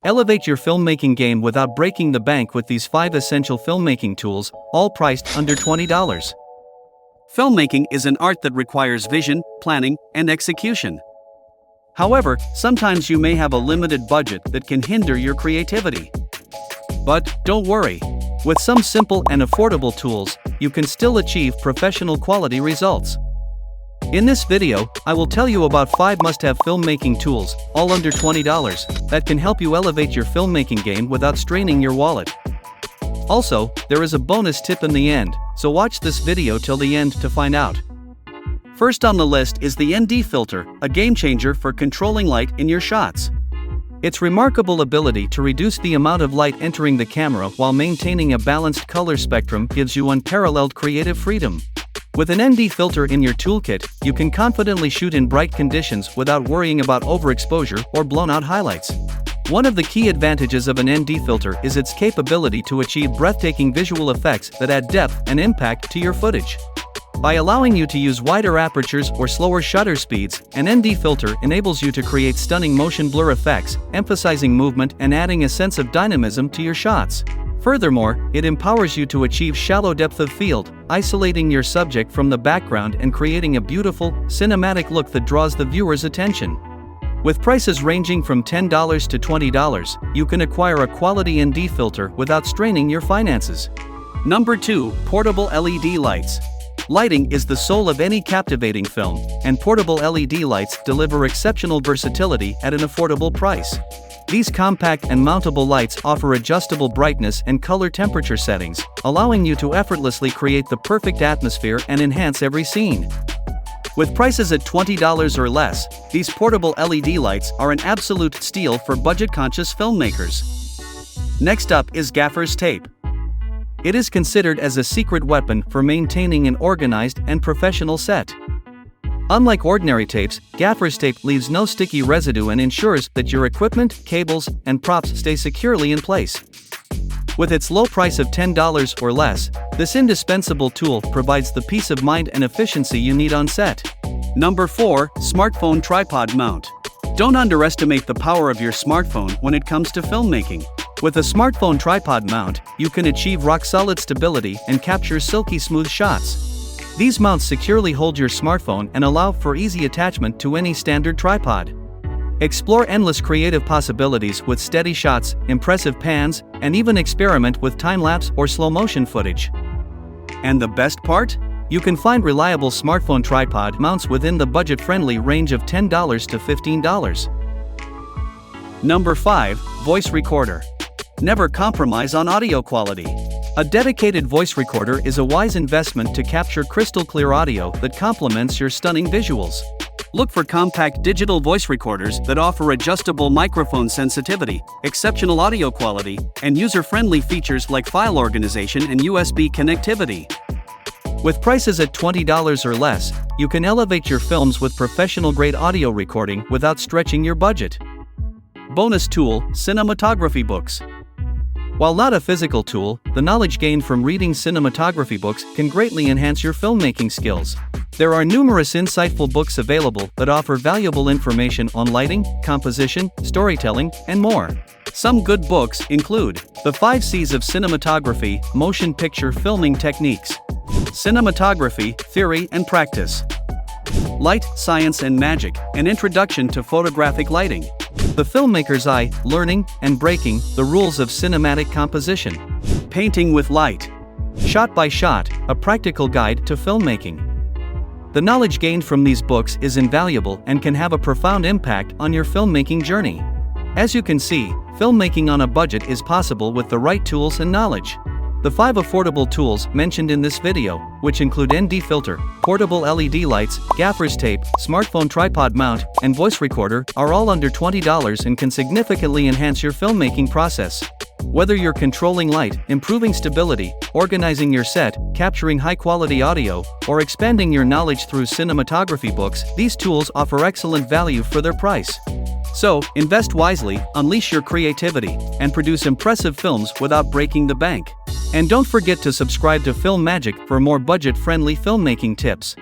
Elevate your filmmaking game without breaking the bank with these 5 essential filmmaking tools, all priced under $20. Filmmaking is an art that requires vision, planning, and execution. However, sometimes you may have a limited budget that can hinder your creativity. But don't worry. With some simple and affordable tools, you can still achieve professional quality results. In this video, I will tell you about 5 must-have filmmaking tools, all under $20, that can help you elevate your filmmaking game without straining your wallet. Also, there is a bonus tip in the end, so watch this video till the end to find out. First on the list is the ND filter, a game changer for controlling light in your shots. Its remarkable ability to reduce the amount of light entering the camera while maintaining a balanced color spectrum gives you unparalleled creative freedom. With an ND filter in your toolkit, you can confidently shoot in bright conditions without worrying about overexposure or blown-out highlights. One of the key advantages of an ND filter is its capability to achieve breathtaking visual effects that add depth and impact to your footage. By allowing you to use wider apertures or slower shutter speeds, an ND filter enables you to create stunning motion blur effects, emphasizing movement and adding a sense of dynamism to your shots. Furthermore, it empowers you to achieve shallow depth of field, isolating your subject from the background and creating a beautiful, cinematic look that draws the viewer's attention. With prices ranging from $10 to $20, you can acquire a quality ND filter without straining your finances. Number 2. Portable LED lights. Lighting is the soul of any captivating film, and portable LED lights deliver exceptional versatility at an affordable price. These compact and mountable lights offer adjustable brightness and color temperature settings, allowing you to effortlessly create the perfect atmosphere and enhance every scene. With prices at $20 or less, these portable LED lights are an absolute steal for budget-conscious filmmakers. Next up is Gaffer Tape. It is considered as a secret weapon for maintaining an organized and professional set. Unlike ordinary tapes, Gaffer Tape leaves no sticky residue and ensures that your equipment, cables, and props stay securely in place. With its low price of $10 or less, this indispensable tool provides the peace of mind and efficiency you need on set. Number 4. Smartphone Tripod Mount. Don't underestimate the power of your smartphone when it comes to filmmaking. With a smartphone tripod mount, you can achieve rock-solid stability and capture silky smooth shots. These mounts securely hold your smartphone and allow for easy attachment to any standard tripod. Explore endless creative possibilities with steady shots, impressive pans, and even experiment with time-lapse or slow-motion footage. And the best part? You can find reliable smartphone tripod mounts within the budget-friendly range of $10 to $15. Number 5. Voice Recorder. Never compromise on audio quality. A dedicated voice recorder is a wise investment to capture crystal-clear audio that complements your stunning visuals. Look for compact digital voice recorders that offer adjustable microphone sensitivity, exceptional audio quality, and user-friendly features like file organization and USB connectivity. With prices at $20 or less, you can elevate your films with professional-grade audio recording without stretching your budget. Bonus tool: Cinematography books. While not a physical tool, the knowledge gained from reading cinematography books can greatly enhance your filmmaking skills. There are numerous insightful books available that offer valuable information on lighting, composition, storytelling, and more. Some good books include The 5 C's of Cinematography, Motion Picture Filming Techniques, Cinematography, Theory and Practice, Light, Science and Magic, An Introduction to Photographic Lighting, The Filmmaker's Eye, Learning and Breaking the Rules of Cinematic Composition, Painting with Light, Shot by Shot, A Practical Guide to Filmmaking. The knowledge gained from these books is invaluable and can have a profound impact on your filmmaking journey. As you can see, filmmaking on a budget is possible with the right tools and knowledge. The 5 affordable tools mentioned in this video, which include ND filter, portable LED lights, Gaffer Tape, smartphone tripod mount, and voice recorder, are all under $20 and can significantly enhance your filmmaking process. Whether you're controlling light, improving stability, organizing your set, capturing high-quality audio, or expanding your knowledge through cinematography books, these tools offer excellent value for their price. So, invest wisely, unleash your creativity, and produce impressive films without breaking the bank. And don't forget to subscribe to Film Magic for more budget-friendly filmmaking tips.